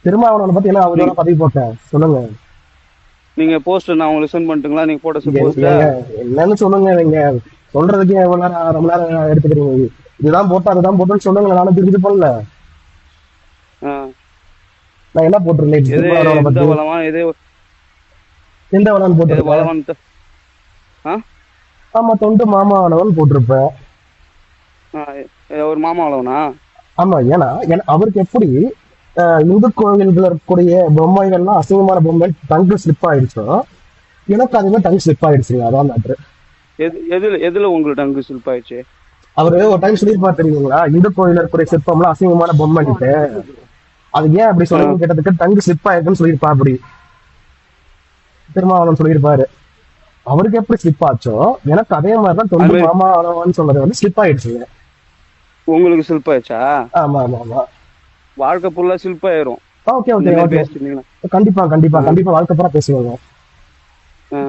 திருமாவளவனை பத்தி என்ன நீங்க அவதூறா பதிவு போட்டேன் சொல்லுங்க. நீங்க போஸ்ட் நான் உங்களுக்கு சென்ட் பண்ணட்டுங்களா? நீங்க போட்ட போஸ்ட ஏங்க, என்னன்னு சொல்லுங்க. நீங்க சொல்றதுக்கு எவ்வளவு நேரம், அரை மணி நேரம் எடுத்துக்கிறீங்க? இதுதான் போட்டா அதுதான் போட்டோன்னு சொல்லுங்க, நானும் தெரிஞ்சு பண்ணல. நான் என்ன போட்டிருந்தேன் எது திருமாவளவனை எந்த பத்தி? வளமா எது எந்த வளவன் எது போட்டிருப்பேன்? வளவான்னு ஆமா, தொண்டு மாமாவளவன் போட்டிருப்பேன். ஒரு மாமா வளவனா? ஆமா, ஏன்னா அவருக்கு எப்படி இந்து கோவில்கள் இருக்கக்கூடிய பொம்மைகள்லாம் அசிங்கமான பொம்மை டங்கு ஸ்லிப் ஆயிடுச்சோ, எனக்கு அதுவே டங்கு ஸ்லிப் ஆயிடுச்சுங்க. அதான் மேட்ரு. எதுல உங்களுக்கு அங்கு சில்ப் ஆயிடுச்சு? அவரு ஒரு டைம் சொல்லியிருப்பாரு தெரியுங்களா, இந்து கோயில் இருக்கக்கூடிய சிற்பம்லாம் அசிங்கமான பொம்மைகிட்ட, அது ஏன் அப்படி சொல்லுன்னு கேட்டதுக்கு டங்கு ஸ்லிப் ஆயிருக்குன்னு சொல்லியிருப்பா. அப்படி திருமாவளவன் சொல்லியிருப்பாரு. அவருக்கு எப்படி ஸ்லிப் ஆச்சோ எனக்கு அதே மாதிரிதான் அது தொண்டு மாதிரி மாமா அளவான்னு சொன்னது வந்து ஸ்லிப் ஆயிடுச்சுங்க. உங்களுக்கு சில்ப் ஆயிடுச்சா? ஆமா ஆமா ஆமா. வாழ்க்கை ஃபுல்லா சில்ப் ஆயிரும் ஓகே இந்த ஓகே மாதிரி ஓகே. பேசிட்டு இருந்தீங்கன்னா. கண்டிப்பா கண்டிப்பா ஆ, கண்டிப்பா வாழ்க்கை பூரா பேசுவாங்க. ஆ.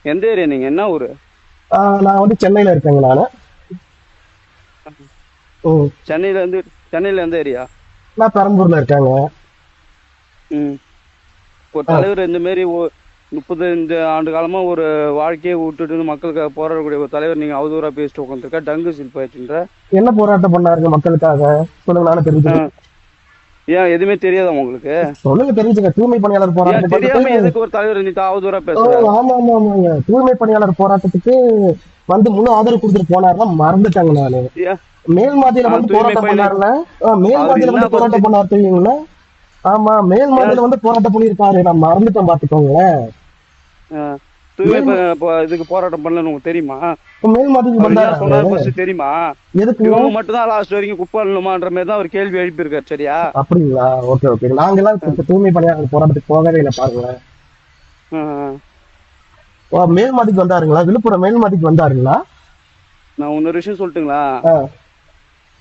எந்த ஏரியா? நீங்க என்ன ஊரு? நான் வந்து சென்னையில இருக்கேங்க நானு. ம். சென்னையில எந்த ஏரியா? நான் பெரம்பூர்ல இருக்காங்க. ம். ஒரு ஆ, தலைவர் இந்த மாதிரி 35 ஆண்டு காலமா ஒரு வாழ்க்கையை விட்டுட்டு மக்களுக்காக போராடக்கூடிய ஒரு தலைவர் நீங்க அவதூறா பேசிட்டு உட்காந்துருக்கா, டங்கு சில்ப் ஆயிடுச்சுன்ற. என்ன போராட்டம் பண்ணாருங்க மக்களுக்காக? சொல்லுங்க, நானும் ஆ, தெரிஞ்சுக்கிறேன். ஏன் எதுவுமே தெரியாதா உங்களுக்கு? சொல்லுங்க, தெரிஞ்சுக்க. தூய்மை பணியாளர் ஏன் போராட்டத்துக்கு வந்துட்டு, தெரியாம எதுக்கு ஒரு தலைவர் நீ அவதூறா ஓ பேசுற? ஆமா ஆமா ஆமாங்க, தூய்மை பணியாளர் போராட்டத்துக்கு வந்து முழு ஆதரவு கொடுத்துட்டு போனாருன்னா மறந்துட்டாங்க நானு. ஏன் மேல் மாதிரியில வந்து தூய்மை போராட்டம் பணி பண்ணாருல. மேல் அவர் மாதிரியில என்ன வந்து ஃபர்ஸ்ட்? போராட்டம் பண்ணாரு தெரியுங்களா? ஆமா, மேல் ஏன் மாதிரியில வந்து போராட்டம் பண்ணியிருக்காரு, நான் மறந்துட்டேன் பாத்துக்கோங்களேன். தூய்மை மேல் இதுக்கு போராட்டம் பண்ணலன்னு உங்களுக்கு தெரியுமா? மேல் மாதிரிக்கு அவர் என்ன வந்தாரு. சொன்னார் ஃபர்ஸ்ட் தெரியுமா? எதுக்குங்க? இவங்க மட்டும் தான் லாஸ்ட் வரைக்கும் குப்பை அள்ளணுமான்ற மாதிரி தான் ஒரு கேள்வி எழுப்பியிருக்காரு. சரியா? அப்படிங்களா? Okay okay. நாங்கெல்லாம் அஹ், தூய்மை பணியாளர் போராட்டத்துக்கு போகவே இல்லை பாருங்களேன். அஹ். மேல் மாதிரிக்கு வந்தாருங்களா? விழுப்புரம் மேல் மாதிரிக்கு வந்தாருங்களா? நான் இன்னொரு விஷயம் சொல்லட்டுங்களா? ஆ,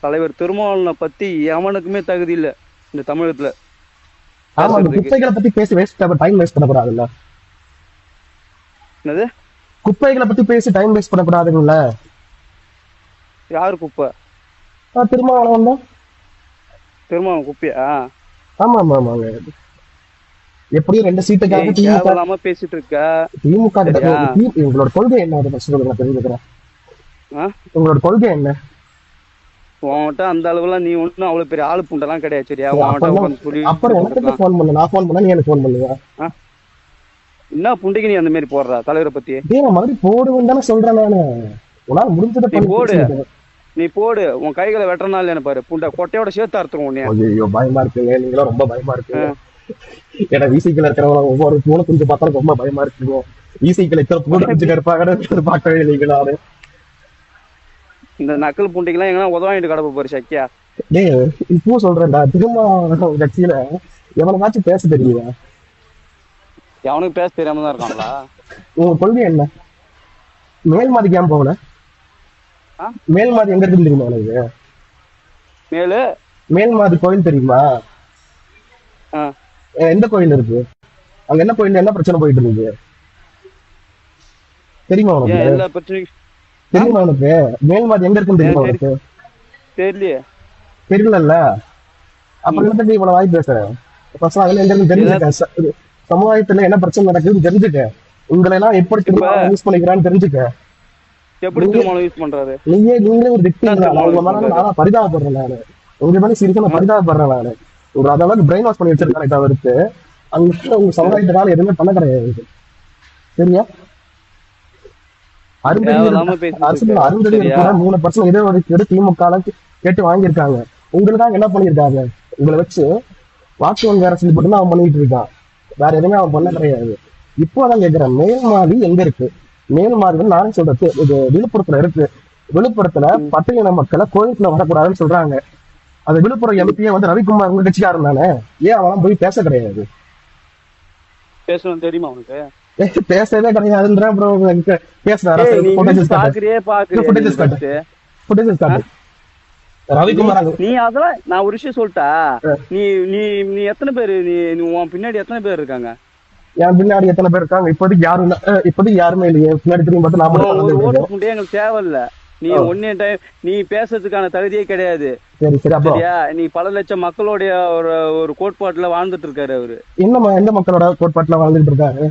தலைவர் திருமாவளவனை பத்தி எவனுக்குமே தகுதி இல்ல இந்த தமிழகத்துல ஆமா. அந்த பேசுறதுக்கு. குப்பைகளை பத்தி பேசி டைம் வேஸ்ட் பண்ணக்கூடாதுல்ல. என்னது? குப்பைகளை பத்தி பேசி டைம் வேஸ்ட் பண்ணக்கூடாதுங்கள. யாரு குப்பை? திருமாவளவன் தான். திருமாவளவன் குப்பையா? ஆமா ஆமா ஆமாங்க. எப்படியும் 2 சீட்டுக்காக ஏய், திமுக தேவையில்லாம பேசிட்டு இருக்க. திமுக கிட்ட சரியா? உங்களோட கொள்கை என்ன? அதை first சொல்லுங்க, நான் தெரிஞ்சுக்கிறேன். ஆ? உங்களோட கொள்கை என்ன? உன்கிட்ட அந்த அளவுலாம் நீ ஒன்னும் அவ்வளவு பெரிய ஆளு புண்டெல்லாம் கிடையாது. சரியா? உன்கிட்ட அப்பெல்லாம் உட்காந்து சொல்லி அப்புறம் எனக்கு போட்டுருக்கலாம். போன் பண்ண, நான் போன் பண்ணா நீ எனக்கு போன் பண்ணுவ. என்ன புண்டைக்கு நீ அந்த மாதிரி போடுற தலைவரை பத்தி? டேய், நான் மறுபடியும் போடுவேன்னு தானே சொல்றேன் நானு. உன்னால முடிஞ்சதை நீ பண்ணி போடு, பேசிட்டு. நீ போடு. உன் கைகளை வெட்டுறனால என்ன பாரு, புண்டை கொட்டையோட சேர்த்து அறுத்துரும் உன்னைய. ஐயோ, பயமா இருக்குங்க. நீங்களும் ரொம்ப பயமா இருக்குங்க. ஏன்னா விசிக்கல இருக்கிறவங்க ஒவ்வொரு மூணு குஞ்சு பார்த்தாலும் ரொம்ப பயமா இருக்குங்க. விசிக்கல இத்தனை பூண்டு குஞ்சு இருப்பாங்கன்னு பார்க்கவே இல்லைங்க நானு. இந்த நக்கல் புண்டைக்கெல்லாம் எங்கன்னா உதவாங்கிட்டு கிடப்ப பாரு சக்கியா. டேய், இப்போ சொல்றேன்டா, திரும்ப கட்சியில எவனாச்சும் பேச தெரியுதா? எவனுக்கு பேச தெரியாம தான் இருக்காங்களா? உங்க கொள்கை என்ன? மேல் மாதிரிக்கு ஏன் போகல? ஆ? மேல் மாதிரி எங்க இருக்குன்னு தெரியுமா உனக்கு? மேலு மேல் மாதிரி கோயில் தெரியுமா? ஆ, எந்த கோயில் இருக்கு அங்க? என்ன கோயில், என்ன பிரச்சனை போயிட்டு இருக்கு தெரியுமா உனக்கு? ஏன் எல்லா பிரச்சனையும் தெரியுமா உனக்கு? மேல் மாதிரி எங்க இருக்குன்னு தெரியுமா உனக்கு? தெரியலையே. தெரியல. அப்புறம் என்ன இவ்வளவு வாய் பேசுற? ஃபர்ஸ்ட் அதுல எங்க இருந்து ஏதாவது தெரிஞ்சுக்க. சமுதாயத்துல என்ன பிரச்சனை நடக்குதுன்னு தெரிஞ்சுக்க. உங்களை எல்லாம் எப்படி இப்ப திரும்ப யூஸ் பண்ணிக்கிறான்னு தெரிஞ்சுக்க. எப்படி நீங்க திருமணம் யூஸ் பண்றாரு? நீங்களே ஒரு என்ன விக்டிம் தான். நான் திருமணம் உங்க யூஸ் மேல பண்றாரு? நானா பரிதாபப்படுறேன் நானு. உங்க மேல சீரியஸா நான் ஆ? பரிதாபப்படுறேன் நானு. ஒரு அதெல்லாம் பிரெயின் வாஷ் பண்ணி வச்சிருக்கானே தவிர்த்து அங்க உங்க ஆ? சமுதாயத்தினால எதுவுமே பண்ண கிடையாது. சரியா? அருந்ததியர் தேவையில்லாம பேசிட்டு அரசு இருக்க. அருந்ததியர் சரியா? கூட 3% இடஒதுக்கீடு திமுக கேட்டு வாங்கியிருக்காங்க. உங்களுக்காக என்ன பண்ணியிருக்காங்க? உங்களை வச்சு வாக்கு வங்கி அரசியல் மட்டும் அவன் பண்ணிட்டு இருக்கான். வேற எதுவுமே அவன் பண்ண கிடையாது. இப்போ அதான் கேட்கிறேன், மேல் மாடி எங்க இருக்கு? மேல் மாடி நானே சொல்றது, இது விழுப்புரத்துல இருக்கு. விழுப்புரத்துல ம். பட்டியலின மக்களை கோயிலுக்குள்ள வரக்கூடாதுன்னு சொல்றாங்க. அது விழுப்புரம் எம்பியே வந்து ரவிக்குமார் உங்க கட்சிக்காரன் தானே. ஏன் அவன் போய் பேச கிடையாது? பேசணும் தெரியுமா உனக்கு? பேசவே கிடையாதுன்ற அப்புறம் பேசுறாரா? ஏய், நீ ஃபுட்டேஜஸ் காட்டு, பாக்குறியே நீ ஃபுட்டேஜஸ் காட்டு, ஃபர்ஸ்ட். ஃபுட்டேஜஸ் காட்டு. நீ ரவிக்குமார் அங்க நீ அதெல்லாம் நான் ஒரு விஷயம் சொல்லிட்டா. நீ நீ நீ எத்தனை பேரு நீ உன் பின்னாடி எத்தனை பேர் இருக்காங்க? என் பின்னாடி எத்தனை பேர் இருக்காங்க? இப்போதைக்கு யாரும் இல்ல. இப்போதைக்கு யாருமே இல்லையே. பின்னாடி திரும்பி பார்த்து நான் மட்டும் உன் தான் ஒரு நடந்துட்டு ஓட்டு இருக்கேன். புண்டையே எங்களுக்கு தேவையில்ல. நீ ஒன்னே டைம் நீ பேசுறதுக்கான தகுதியே கிடையாது. சரி சரி அப்போ சரியா? நீ பல லட்சம் மக்களுடைய ஒரு ஒரு கோட்பாட்டுல வாழ்ந்துட்டு இருக்காரு அவரு. எந்த மக்களோட கோட்பாட்டுல வாழ்ந்துட்டு இருக்காரு?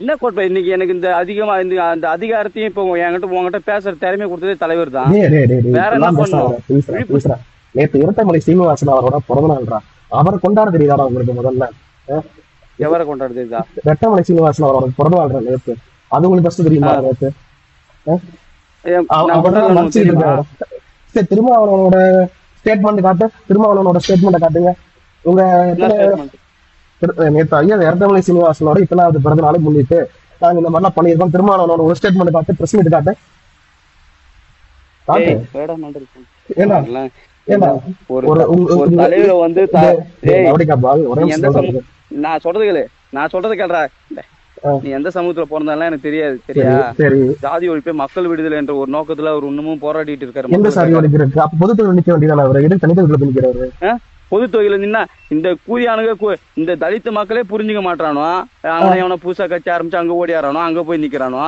என்ன கோட்பாடு? இன்னைக்கு எனக்கு இந்த அதிகமா இந்த அந்த அதிகாரத்தையும் இப்போ உங்ககிட்ட பேசுற திறமையை கொடுத்ததே தலைவர் தான். வேற என்ன பண்ணும்? நேற்று இரட்டைமலை சீனிவாசன் அவரோட பிறந்த நாள்ரா. அவரை கொண்டாட தெரியுதாடா உங்களுக்கு? முதல்ல எவரை கொண்டாட தெரியுதா? இரட்டைமலை சீனிவாசன் அவரோட பிறந்த நாள்ரா நேற்று. அது உங்களுக்கு ஃபர்ஸ்ட் தெரியுமா? நேற்று சரி, திருமாவளவனோட ஸ்டேட்மெண்ட் காட்டு. திருமாவளவனோட ஸ்டேட்மெண்ட் காட்டுங்க. உங்க நேற்று ஐயா இரட்டைமலை சீனிவாசனோட இத்தனாவது பிறந்த நாளை முன்னிட்டு நாங்க இந்த மாதிரிலாம் பண்ணியிருக்கோம். திருமாவளவனோட ஒரு ஸ்டேட்மெண்ட் காட்டு, பிரஸ் மீட் காட்டு. நான் சொல்றது கேள்றா. நீ எந்த சமூகத்துல பிறந்தாலும் எனக்கு தெரியாது. சரியா? ஜாதி ஒழிப்பே மக்கள் விடுதலை என்ற ஒரு நோக்கத்துல அவர் இன்னமும் போராடிட்டு இருக்காரு. எந்த சாதி ஒழிக்கிறது? அப்ப பொது தொழில் நிக்க வேண்டியதான? அவர் தனித்தொழில் நிக்கிறாரு. பொது தொகையில நின்னா இந்த கூலியானுங்க இந்த தலித்து மக்களே புரிஞ்சுக்க மாட்டானோ. அவனை புதுசா கட்சி ஆரம்பிச்சு அங்க ஓடியாரானோ, அங்க போய் நிக்கிறானோ.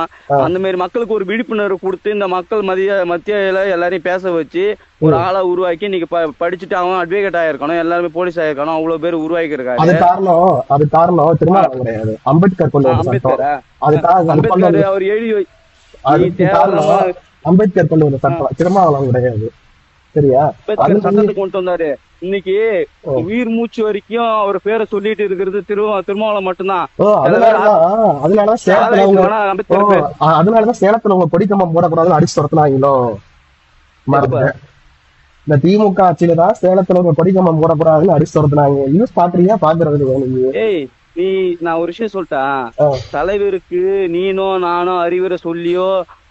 அந்த மாதிரி மக்களுக்கு ஒரு விழிப்புணர்வு கொடுத்து இந்த மக்கள் மத்தியில எல்லாரையும் பேச வச்சு ஒரு ஆளா உருவாக்கி நீங்க படிச்சுட்டு அவன் அட்வொகேட் ஆயிருக்கணும், எல்லாருமே போலீஸ் ஆயிருக்கணும். அவ்வளவு பேர் உருவாக்கி இருக்காரு. அது காரணம் திருமாவளவன் கிடையாது, அம்பேத்கர் கொண்டு வந்த சட்டம். அம்பேத்கர் அவர் எழுதி அம்பேத்கர் கொண்டு வந்த சட்டம் திருமாவளவன் கிடையாது. சரியா? சட்டத்தை கொண்டு வந்தாரு. இன்னைக்கு உயிர் மூச்சு வரைக்கும் அவர் பேரை சொல்லிட்டு இருக்கிறது திருமாவளவன் மட்டும்தான். அதனாலதான் சேலத்துல உங்க கொடிக்கம்பம் போடக்கூடாதுன்னு அடிச்சு துரத்துனாங்களோ? இந்த திமுக ஆட்சியில தான் சேலத்துல உங்க கொடிக்கம்பம் போடக்கூடாதுன்னு அடிச்சு துரத்துனாங்க. நியூஸ் பாக்குறீங்க? பாக்குறது நீ நான் ஒரு விஷயம் சொல்லிட்டேன். தலைவருக்கு நீனோ நானோ அறிவுரை சொல்லியோ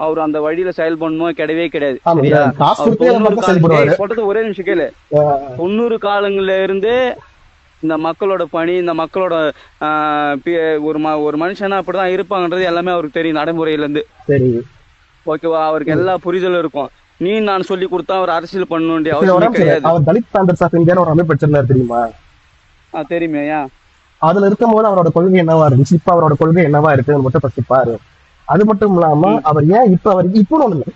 அவர் அந்த வழியில செயல்படணுமோ கிடையவே கிடையாது. சொல்றது ஒரே நிமிஷம் கேளு. 90 காலங்கள்ல இருந்து இந்த மக்களோட பணி, இந்த மக்களோட ஒரு மனுஷனா அப்படிதான் இருப்பாங்கன்றது எல்லாமே அவருக்கு தெரியும் நடைமுறையில இருந்து. ஓகேவா? அவருக்கு எல்லா புரிதலும் இருக்கும். நீ நான் சொல்லி கொடுத்தா அவர் அரசியல் பண்ண வேண்டிய அவசியம் கிடையாது. அவர் தலித் காங்கிரஸ் ஆஃப் இந்தியா ஒரு அமைப்பு வச்சிருந்தாரு, தெரியுமா? தெரியுமே. அதுல இருக்கும் போது அவரோட கொள்கை என்னவா இருந்துச்சு, இப்ப அவரோட கொள்கை என்னவா இருக்குன்னு மட்டும் ஃபர்ஸ்ட் பாரு. அது மட்டும் இல்லாம அவர் ஏன் இப்ப ஒண்ணு இல்லை,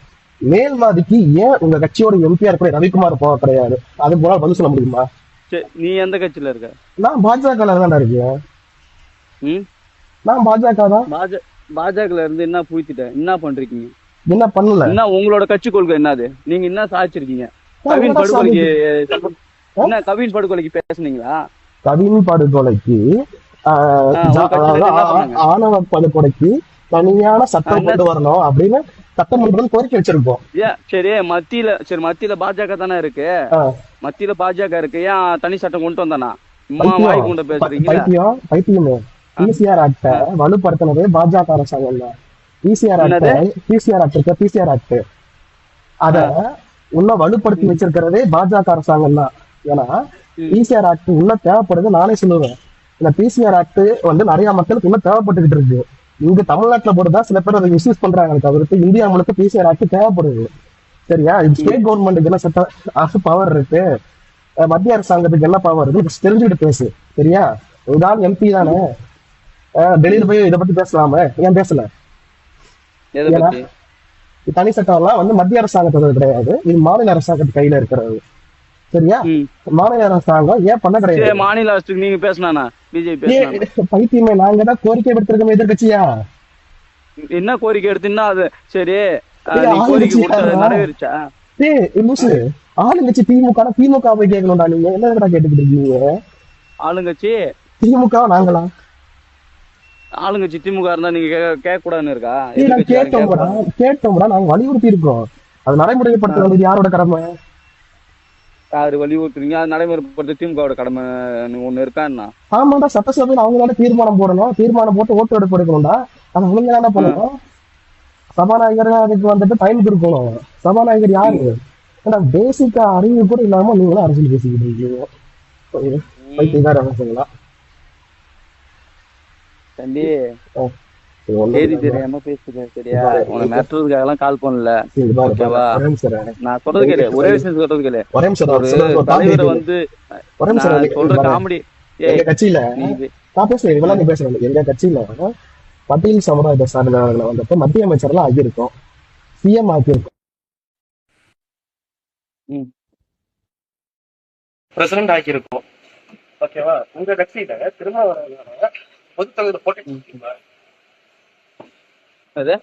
மேல்வாதிக்கு ஏன் உங்க கட்சியோட எம்பிஆர் கூட ரவிக்குமார் போக கிடையாது? அது போல பதில் சொல்ல முடியுமா? நீ எந்த கட்சியில இருக்க? நான் பாஜக தான் இருக்கேன். நான் பாஜக தான். பாஜக இருந்து என்ன பூத்திட்ட? என்ன பண்றீங்க? என்ன பண்ணல? என்ன உங்களோட கட்சி கொள்கை என்னது? நீங்க என்ன சாதிச்சிருக்கீங்க? கவின் படுகொலைக்கு என்ன கவின் படுகொலைக்கு பேசுனீங்களா? கவின் படுகொலைக்கு ஆணவ படுகொலைக்கு தனியான சட்டம் கொண்டு வரணும் அப்படின்னு சட்டமன்றம் கோரிக்கை வச்சிருக்கோம். சரி, மத்தியில பாஜக தானே இருக்கு. மத்தியில பாஜக இருக்கு, ஏன் தனி சட்டம் கொண்டு வந்தானா? பைத்தியமே. பிசிஆர் ஆக்ட வலுப்படுத்தினதே பாஜக அரசாங்கம் தான். பிசிஆர் ஆக்ட் அத இன்னும் வலுப்படுத்தி வச்சிருக்கிறதே பாஜக அரசாங்கம் தான். ஏன்னா பிசிஆர் ஆக்ட் இன்னும் தேவைப்படுது. நானே சொல்லுவேன், இந்த பிசிஆர் ஆக்ட் நிறைய மக்களுக்கு இன்னும் தேவைப்பட்டுக்கிட்டு இருக்கு. இங்க தமிழ்நாட்டுல போட்டுதான் சில பேர் அதை மிஸ்யூஸ் பண்றாங்க. தவிர்த்து இந்தியா முழுக்க பிசிஆர் ஆக்ட் தேவைப்படுது. சரியா? ஸ்டேட் கவர்மெண்ட்டுக்கு என்ன சட்ட பவர் இருக்கு, மத்திய அரசாங்கத்துக்கு என்ன பவர் இருக்கு தெரிஞ்சுக்கிட்டு பேசு. சரியா? இதுதான் எம்பி தானே, டெல்லியில போய் இதை பத்தி பேசலாமே, ஏன் பேசல? தனி சட்டம் எல்லாம் மத்திய அரசாங்கத்தோட கிடையாது, இது மாநில அரசாங்கத்து கையில இருக்கிறது. சரியா? மாநில அரசாங்கம் ஏன் பண்ண கிடையாது? மாநில அரசுக்கு நீங்க பேசினா பிஜேபி பைத்தியமே. நாங்க தான் கோரிக்கை எடுத்திருக்கோம் எதிர்கட்சியா. என்ன கோரிக்கை எடுத்தீங்கன்னா அது சரி, நிறைவேறிச்சா? ஆளுங்கட்சி திமுக போய் கேட்கணும்டா. நீங்க என்ன கேட்டுக்கிட்டு இருக்கீங்க? ஆளுங்கட்சி திமுக நாங்களா? ஆளுங்கட்சி திமுக இருந்தா நீங்க கேட்க கூடாதுன்னு இருக்கா? கேட்டோம்டா, நாங்க வலியுறுத்தி இருக்கோம். அது நடைமுறைப்படுத்த வேண்டியது யாரோட கடமை? யாரு வலியுறுத்துறீங்க? அது நடைமுறைப்படுத்த திமுகவோட கடமை ஒண்ணு இருக்கான்னா? ஆமாடா, சட்டசபையில் அவங்களால தீர்மானம் போடணும், தீர்மானம் போட்டு ஓட்டு எடுப்பு எடுக்கணும்டா. அது அவங்க என்ன பண்ணணும்? சபாநாயகர் அதுக்கு டைம் கொடுக்கணும். சபாநாயகர் யாரு? ஏன்னா பேசிக்கா அறிவு கூட இல்லாம நீங்களும் அரசியல் பேசிக்கிட்டு இருக்கீங்க. பைத்தியக்கார அரசுங்களா? செய்தி தெரியாம பேசுறேன். சரியா? உனக்கு மெட்ரோதுக்காக எல்லாம் கால் பண்ணல. ஓகேவா? நான் சொல்றது கேளு, ஒரே விஷயம் சொல்றது கேளு. ஒரு தலைவரை சொல்ற காமெடி கட்சியில நான் பேசுறேன், இதெல்லாம் நீ பேசுறேன். எங்க கட்சியில பட்டியல் சமுதாயத்தை சார்ந்தவர்களை வந்தப்ப மத்திய அமைச்சர்லாம் ஆகியிருக்கும், சிஎம் ஆகியிருக்கும். ம். பிரசிடண்ட் ஆக்கியிருக்கோம். ஓகேவா? உங்க கட்சியில திருமாவளவன் பொதுத் தலைவர் போட்டி அது